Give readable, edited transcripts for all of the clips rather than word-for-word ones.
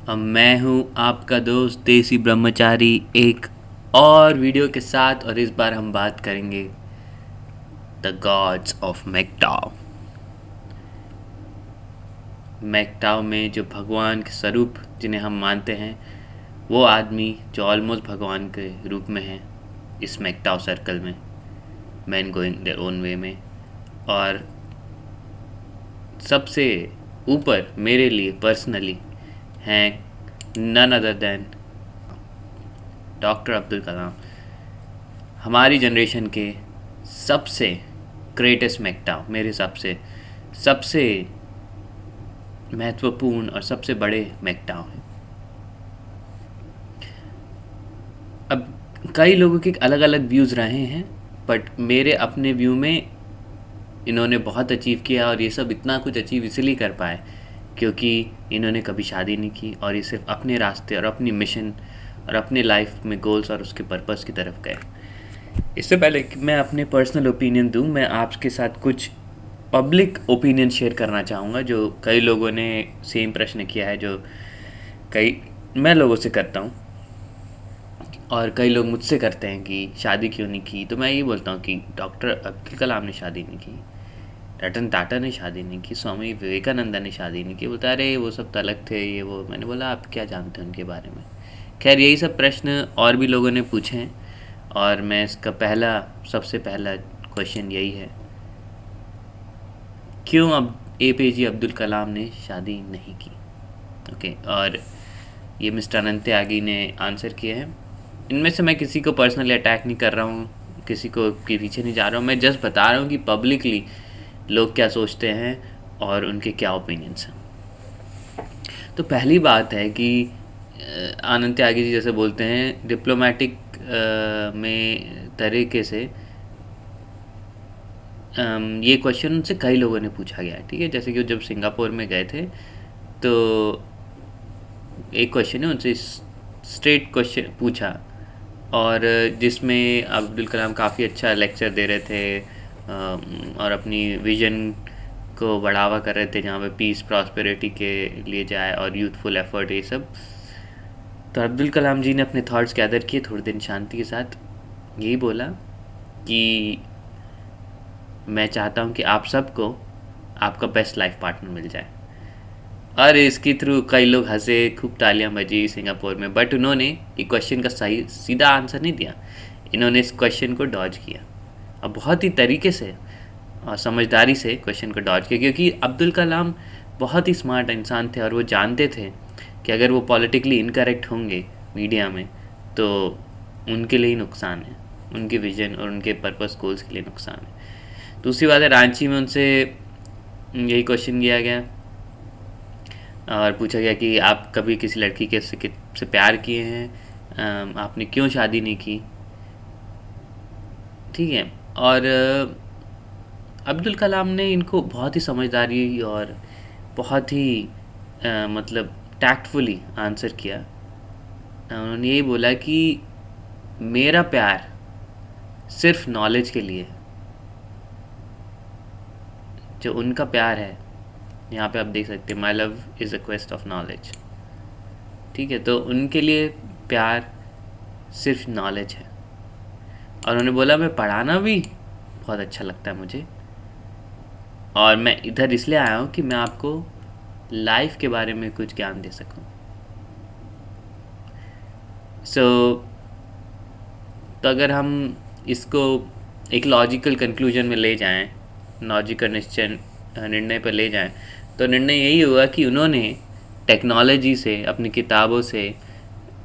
मैं हूँ आपका दोस्त देसी ब्रह्मचारी एक और वीडियो के साथ। और इस बार हम बात करेंगे द गॉड्स ऑफ मैकटाओ। मैकटाओ में जो भगवान के स्वरूप जिन्हें हम मानते हैं, वो आदमी जो ऑलमोस्ट भगवान के रूप में है इस मैकटाओ सर्कल में, man going their own way में। और सबसे ऊपर मेरे लिए पर्सनली हैं none other than doctor Abdul Kalam, हमारी जनरेशन के सबसे ग्रेटेस्ट मैकटाओ, मेरे हिसाब से सबसे महत्वपूर्ण और सबसे बड़े मैकटाओ हैं। अब कई लोगों के अलग अलग व्यूज़ रहे हैं, बट मेरे अपने व्यू में इन्होंने बहुत अचीव किया। और ये सब इतना कुछ अचीव इसलिए कर पाए क्योंकि इन्होंने कभी शादी नहीं की और ये सिर्फ अपने रास्ते और अपनी मिशन और अपने लाइफ में गोल्स और उसके पर्पस की तरफ गए। इससे पहले कि मैं अपने पर्सनल ओपिनियन दूं, मैं आपके साथ कुछ पब्लिक ओपिनियन शेयर करना चाहूँगा जो कई लोगों ने सेम प्रश्न किया है, जो कई मैं लोगों से करता हूँ और कई लोग मुझसे करते हैं कि शादी क्यों नहीं की। तो मैं यही बोलता हूँ कि डॉक्टर अब्दुल कलाम ने शादी नहीं की, रतन टाटा ने शादी नहीं की, स्वामी विवेकानंद ने शादी नहीं की। बोलता अरे वो सब तो अलग थे, ये वो। मैंने बोला आप क्या जानते हैं उनके बारे में। खैर यही सब प्रश्न और भी लोगों ने पूछे हैं और मैं इसका सबसे पहला क्वेश्चन यही है, क्यों अब APJ अब्दुल कलाम ने शादी नहीं की। ओके, और ये मिस्टर अनंत त्यागी ने आंसर किए हैं। इनमें से मैं किसी को पर्सनली अटैक नहीं कर रहा हूँ, किसी को के पीछे नहीं जा रहा हूँ, मैं जस्ट बता रहा हूँ कि पब्लिकली लोग क्या सोचते हैं और उनके क्या ओपिनियंस हैं। तो पहली बात है कि आनंद त्यागी जी जैसे बोलते हैं डिप्लोमेटिक में तरीके से ये क्वेश्चन उनसे कई लोगों ने पूछा गया है, ठीक है। जैसे कि जब सिंगापुर में गए थे तो एक क्वेश्चन है उनसे स्ट्रेट क्वेश्चन पूछा और जिसमें अब्दुल कलाम काफ़ी अच्छा लेक्चर दे रहे थे और अपनी विज़न को बढ़ावा कर रहे थे जहाँ पे पीस प्रॉस्पेरिटी के लिए जाए और यूथफुल एफर्ट, ये सब। तो अब्दुल कलाम जी ने अपने थॉट्स गैदर किए थोड़े दिन शांति के साथ, यही बोला कि मैं चाहता हूँ कि आप सबको आपका बेस्ट लाइफ पार्टनर मिल जाए। और इसके थ्रू कई लोग हंसे, खूब तालियां बजी सिंगापुर में, बट उन्होंने एक क्वेश्चन का सही सीधा आंसर नहीं दिया। इन्होंने इस क्वेश्चन को डॉज किया और बहुत ही तरीके से और समझदारी से क्वेश्चन को डॉज किया, क्योंकि अब्दुल कलाम बहुत ही स्मार्ट इंसान थे और वो जानते थे कि अगर वो पॉलिटिकली इनकरेक्ट होंगे मीडिया में तो उनके लिए ही नुकसान है, उनके विजन और उनके पर्पस गोल्स के लिए नुकसान है। दूसरी बात है, रांची में उनसे यही क्वेश्चन किया गया और पूछा गया कि आप कभी किसी लड़की के से प्यार किए हैं, आपने क्यों शादी नहीं की, ठीक है। और अब्दुल कलाम ने इनको बहुत ही समझदारी और बहुत ही मतलब टैक्टफुली आंसर किया। उन्होंने यही बोला कि मेरा प्यार सिर्फ नॉलेज के लिए, जो उनका प्यार है यहाँ पे आप देख सकते हैं, my love is a quest of knowledge, ठीक है। तो उनके लिए प्यार सिर्फ नॉलेज है। और उन्होंने बोला मैं पढ़ाना भी बहुत अच्छा लगता है मुझे और मैं इधर इसलिए आया हूँ कि मैं आपको लाइफ के बारे में कुछ ज्ञान दे सकूँ। तो अगर हम इसको एक लॉजिकल कंक्लूजन में ले जाएं, लॉजिकल निर्णय पर ले जाएं, तो निर्णय यही हुआ कि उन्होंने टेक्नोलॉजी से, अपनी किताबों से,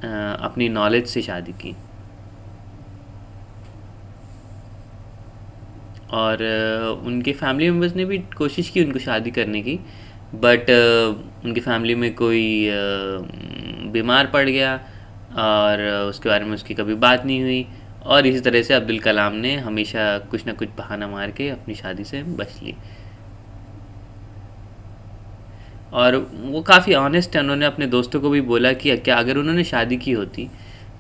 अपनी नॉलेज से शादी की। और उनके फैमिली मेम्बर्स ने भी कोशिश की उनको शादी करने की, बट उनकी फैमिली में कोई बीमार पड़ गया और उसके बारे में उसकी कभी बात नहीं हुई। और इसी तरह से अब्दुल कलाम ने हमेशा कुछ ना कुछ बहाना मार के अपनी शादी से बच ली। और वो काफ़ी ऑनेस्ट है, उन्होंने अपने दोस्तों को भी बोला कि क्या अगर उन्होंने शादी की होती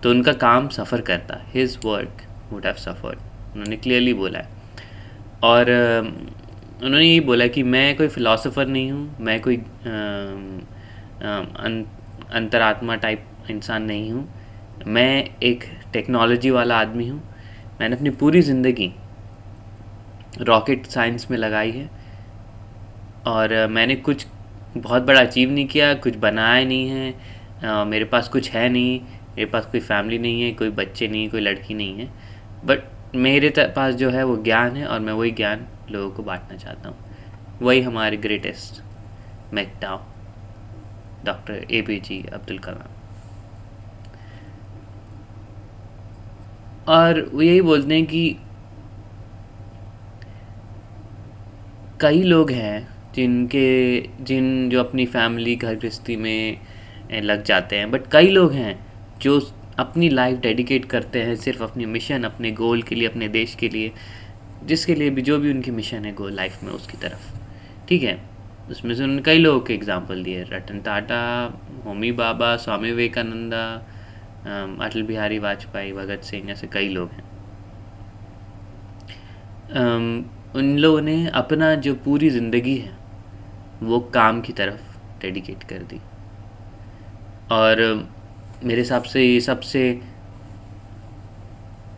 तो उनका काम सफ़र करता, his work would have suffered, उन्होंने क्लियरली बोला है। और उन्होंने यही बोला कि मैं कोई फ़िलासफ़र नहीं हूँ, मैं कोई अंतरात्मा टाइप इंसान नहीं हूँ। मैं एक टेक्नोलॉजी वाला आदमी हूँ। मैंने अपनी पूरी ज़िंदगी रॉकेट साइंस में लगाई है और मैंने कुछ बहुत बड़ा अचीव नहीं किया, कुछ बनाया नहीं है। मेरे पास कुछ है नहीं, मेरे पास कोई फैमिली नहीं है, कोई बच्चे नहीं, कोई लड़की नहीं है। बट मेरे पास जो है वो ज्ञान है और मैं वही ज्ञान लोगों को बांटना चाहता हूँ। वही हमारे greatest मैकडाउ doctor APJ Abdul Kalam. और वो यही बोलते हैं कि कई लोग हैं जिन जो अपनी फैमिली घर गृहस्थी में लग जाते हैं, बट कई लोग हैं जो अपनी लाइफ डेडिकेट करते हैं सिर्फ अपनी मिशन, अपने गोल के लिए, अपने देश के लिए, जिसके लिए भी जो भी उनकी मिशन है गोल लाइफ में उसकी तरफ। ठीक है, उसमें से उन्होंने कई लोगों के एग्जांपल दिए, रतन टाटा, होमी बाबा, स्वामी विवेकानंदा, अटल बिहारी वाजपेयी, भगत सिंह, ऐसे कई लोग हैं। उन लोगों ने अपना जो पूरी ज़िंदगी है वो काम की तरफ डेडिकेट कर दी। और मेरे हिसाब से ये सबसे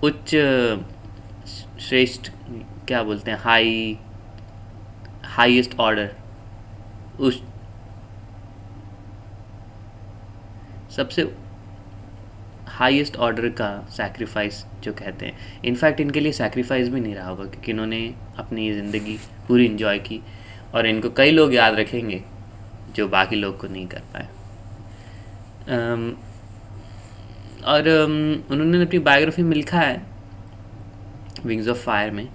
उच्च श्रेष्ठ क्या बोलते हैं, हाईएस्ट ऑर्डर, उस सबसे हाईएस्ट ऑर्डर का सैक्रिफाइस जो कहते हैं। इनफैक्ट इनके लिए सैक्रिफाइस भी नहीं रहा होगा क्योंकि इन्होंने अपनी ज़िंदगी पूरी इन्जॉय की और इनको कई लोग याद रखेंगे जो बाकी लोग को नहीं कर पाए। उन्होंने अपनी बायोग्राफी में लिखा है विंग्स ऑफ फायर में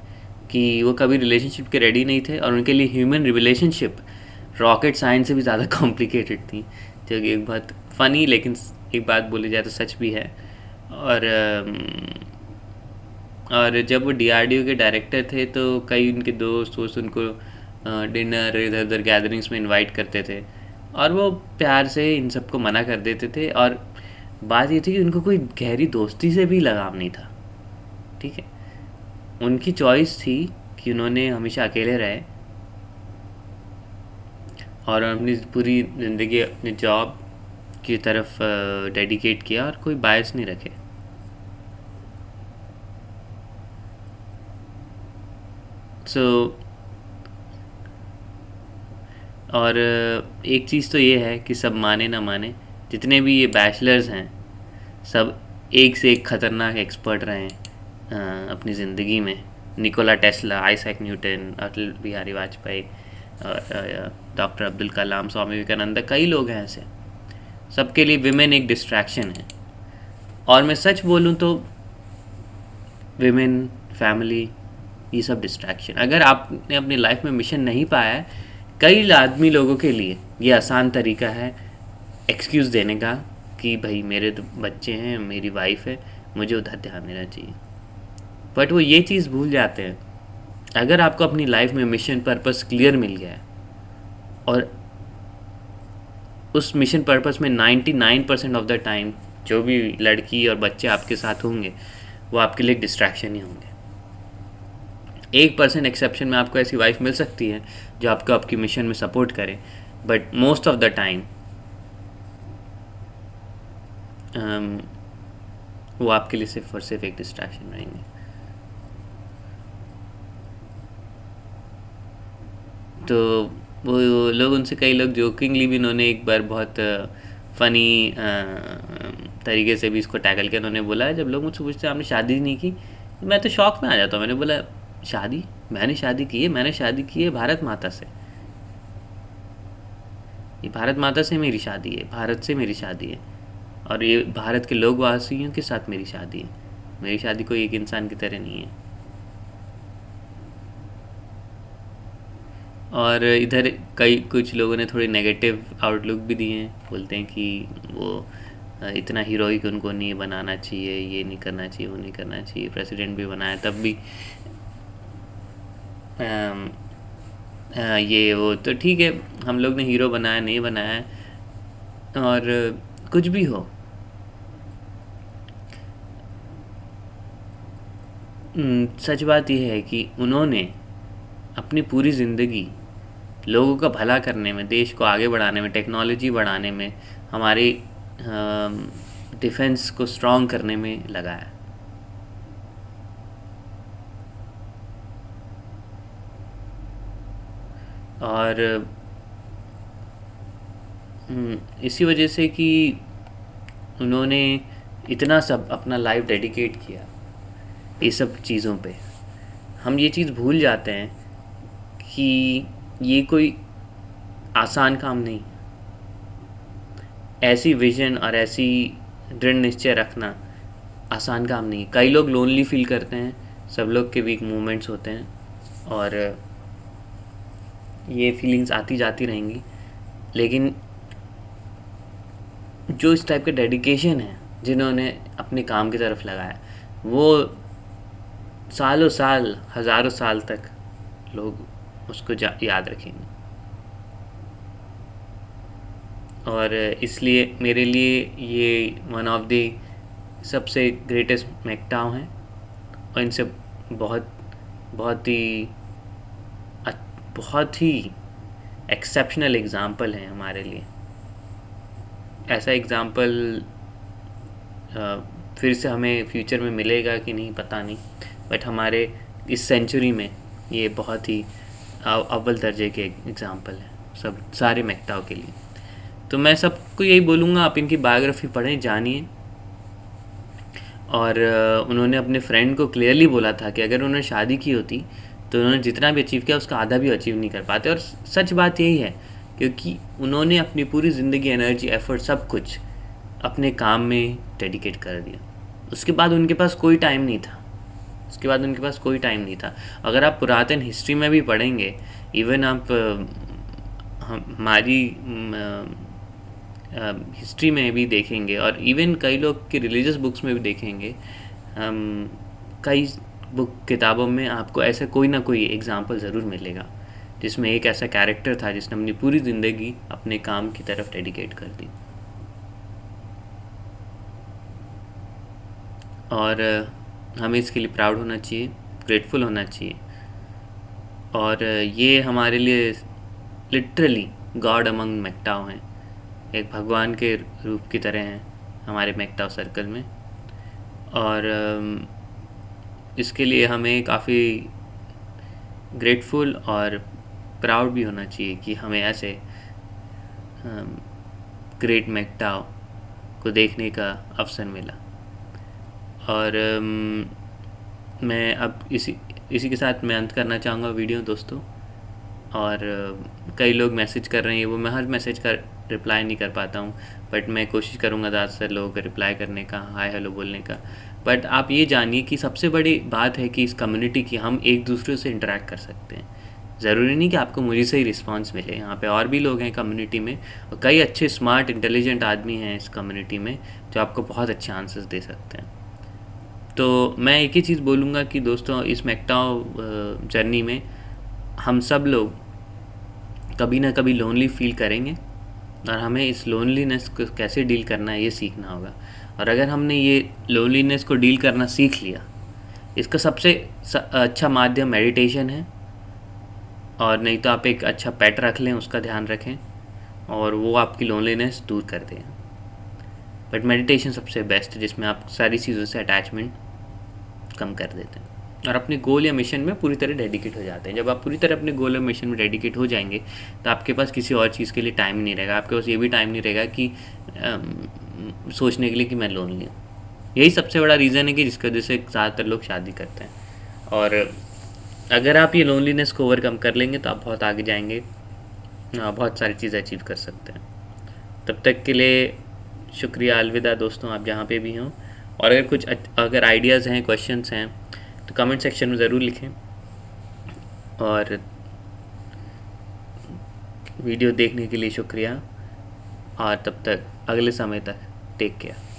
कि वो कभी रिलेशनशिप के रेडी नहीं थे और उनके लिए ह्यूमन रिलेशनशिप रॉकेट साइंस से भी ज़्यादा कॉम्प्लिकेटेड थी, जो कि एक बहुत फ़नी लेकिन एक बात बोली जाए तो सच भी है। और जब वो DRDO के डायरेक्टर थे तो कई उनके दोस्त उनको डिनर इधर उधर गैदरिंग्स में इनवाइट करते थे और वो प्यार से इन सबको मना कर देते थे। और बात ये थी कि उनको कोई गहरी दोस्ती से भी लगाव नहीं था। ठीक है, उनकी चॉइस थी कि उन्होंने हमेशा अकेले रहे और अपनी पूरी ज़िंदगी अपनी जॉब की तरफ डेडिकेट किया और कोई बायस नहीं रखे। और एक चीज़ तो ये है कि सब माने ना माने, जितने भी ये बैचलर्स हैं सब एक से एक ख़तरनाक एक्सपर्ट रहे हैं अपनी ज़िंदगी में। Nikola Tesla, Isaac Newton, Atal Bihari Vajpayee, doctor Abdul कलाम, स्वामी विवेकानंद, कई लोग हैं ऐसे। सबके लिए विमेन एक डिस्ट्रैक्शन है। और मैं सच बोलूँ तो विमेन, फैमिली, ये सब डिस्ट्रैक्शन। अगर आपने अपनी लाइफ में मिशन नहीं पाया है, कई आदमी लोगों के लिए ये आसान तरीका है एक्सक्यूज़ देने का कि भाई मेरे तो बच्चे हैं, मेरी वाइफ है, मुझे उधर ध्यान देना चाहिए। बट वो ये चीज़ भूल जाते हैं, अगर आपको अपनी लाइफ में मिशन पर्पस क्लियर मिल गया है और उस मिशन पर्पस में 99% ऑफ द टाइम जो भी लड़की और बच्चे आपके साथ होंगे वो आपके लिए डिस्ट्रैक्शन ही होंगे। 1% एक्सेप्शन में आपको ऐसी वाइफ मिल सकती है जो आपको आपकी मिशन में सपोर्ट करे, but most of the time वो आपके लिए सिर्फ और सिर्फ एक डिस्ट्रैक्शन रहेंगे। तो वो लोग, उनसे कई लोग जोकिंगली भी, उन्होंने एक बार बहुत फ़नी तरीके से भी इसको टैकल किया। उन्होंने बोला, जब लोग मुझसे पूछते हैं आपने शादी नहीं की, मैं तो शौक में आ जाता हूँ। मैंने बोला शादी, मैंने शादी की है, मैंने शादी की है भारत माता से। ये भारत माता से मेरी शादी है, भारत से मेरी शादी है और ये भारत के लोग वासियों के साथ मेरी शादी है। मेरी शादी कोई एक इंसान की तरह नहीं है। और इधर कुछ लोगों ने थोड़े नेगेटिव आउटलुक भी दिए हैं, बोलते हैं कि वो इतना हीरोइक उनको नहीं बनाना चाहिए, ये नहीं करना चाहिए, वो नहीं करना चाहिए। प्रेसिडेंट भी बनाया तब भी ये वो तो ठीक है, हम लोग ने हीरो बनाया नहीं बनाया, और कुछ भी हो, सच बात यह है कि उन्होंने अपनी पूरी ज़िंदगी लोगों का भला करने में, देश को आगे बढ़ाने में, टेक्नोलॉजी बढ़ाने में, हमारे डिफेंस को स्ट्रॉन्ग करने में लगाया। और इसी वजह से कि उन्होंने इतना सब अपना लाइफ डेडिकेट किया ये सब चीज़ों पे, हम ये चीज़ भूल जाते हैं कि ये कोई आसान काम नहीं। ऐसी विजन और ऐसी दृढ़ निश्चय रखना आसान काम नहीं। कई लोग लोनली फील करते हैं, सब लोग के वीक मोमेंट्स होते हैं, और ये फीलिंग्स आती जाती रहेंगी, लेकिन जो इस टाइप का डेडिकेशन है जिन्होंने अपने काम की तरफ लगाया, वो सालों साल, हज़ारों साल तक लोग उसको याद रखेंगे। और इसलिए मेरे लिए ये वन ऑफ द सबसे ग्रेटेस्ट मैकटाओ हैं, और इनसे बहुत बहुत ही बहुत ही एक्सेप्शनल एग्ज़ाम्पल हैं हमारे लिए। ऐसा एग्ज़ाम्पल फिर से हमें फ्यूचर में मिलेगा कि नहीं पता नहीं, बट हमारे इस सेंचुरी में ये बहुत ही अव्वल दर्जे के एग्ज़ाम्पल हैं सब सारे मैकटाओ के लिए। तो मैं सबको यही बोलूँगा, आप इनकी बायोग्राफी पढ़ें, जानिए। और उन्होंने अपने फ्रेंड को क्लियरली बोला था कि अगर उन्होंने शादी की होती तो उन्होंने जितना भी अचीव किया उसका आधा भी अचीव नहीं कर पाते। और सच बात यही है, क्योंकि उन्होंने अपनी पूरी ज़िंदगी, एनर्जी, एफर्ट, सब कुछ अपने काम में डेडिकेट कर दिया। उसके बाद उनके पास कोई टाइम नहीं था। अगर आप पुरातन हिस्ट्री में भी पढ़ेंगे, इवन आप हमारी हिस्ट्री में भी देखेंगे, और इवन कई लोग की रिलीजियस बुक्स में भी देखेंगे, कई किताबों में आपको ऐसा कोई ना कोई एग्ज़ाम्पल ज़रूर मिलेगा जिसमें एक ऐसा कैरेक्टर था जिसने अपनी पूरी ज़िंदगी अपने काम की तरफ डेडिकेट कर दी। और हमें इसके लिए प्राउड होना चाहिए, ग्रेटफुल होना चाहिए। और ये हमारे लिए लिटरली गॉड अमंग मैकटाओ हैं, एक भगवान के रूप की तरह हैं हमारे मैकटाओ सर्कल में। और इसके लिए हमें काफ़ी ग्रेटफुल और प्राउड भी होना चाहिए कि हमें ऐसे ग्रेट मैकटाओ को देखने का अवसर मिला। और मैं अब इसी के साथ मैं अंत करना चाहूँगा वीडियो दोस्तों। और कई लोग मैसेज कर रहे हैं, वो मैं हर मैसेज का रिप्लाई नहीं कर पाता हूँ, बट मैं कोशिश करूँगा ज़्यादा से लोगों को रिप्लाई करने का, हाय हेलो बोलने का। बट आप ये जानिए कि सबसे बड़ी बात है कि इस कम्युनिटी की हम एक दूसरे से इंटरेक्ट कर सकते हैं। ज़रूरी नहीं कि आपको मुझे से ही रिस्पॉन्स मिले, यहाँ पे और भी लोग हैं कम्युनिटी में, और कई अच्छे स्मार्ट इंटेलिजेंट आदमी हैं इस कम्युनिटी में जो आपको बहुत अच्छे आंसर्स दे सकते हैं। तो मैं एक ही चीज़ बोलूँगा कि दोस्तों, इस मैकटाओ जर्नी में हम सब लोग कभी ना कभी लोनली फील करेंगे, और हमें इस लोनलीनेस को कैसे डील करना है ये सीखना होगा। और अगर हमने ये लोनलीनेस को डील करना सीख लिया, इसका सबसे अच्छा माध्यम मेडिटेशन है। और नहीं तो आप एक अच्छा पेट रख लें, उसका ध्यान रखें, और वो आपकी लोनलीनेस दूर कर दें। बट मेडिटेशन सबसे बेस्ट है, जिसमें आप सारी चीज़ों से अटैचमेंट कम कर देते हैं और अपने गोल या मिशन में पूरी तरह डेडिकेट हो जाते हैं। जब आप पूरी तरह अपने गोल और मिशन में डेडिकेट हो जाएंगे तो आपके पास किसी और चीज़ के लिए टाइम नहीं रहेगा। आपके पास ये भी टाइम नहीं रहेगा कि सोचने के लिए कि मैं लोनली हूँ। यही सबसे बड़ा रीज़न है कि जिसकी वजह से ज़्यादातर लोग शादी करते हैं। और अगर आप ये लोनलीनेस को ओवरकम कर लेंगे तो आप बहुत आगे जाएंगे, बहुत सारी चीज़ें अचीव कर सकते हैं। तब तक के लिए शुक्रिया, अलविदा दोस्तों, आप जहाँ पे भी हों। और अगर आइडियाज़ हैं, क्वेश्चंस हैं, तो कमेंट सेक्शन में ज़रूर लिखें। और वीडियो देखने के लिए शुक्रिया, और तब तक अगले समय तक टेक केयर।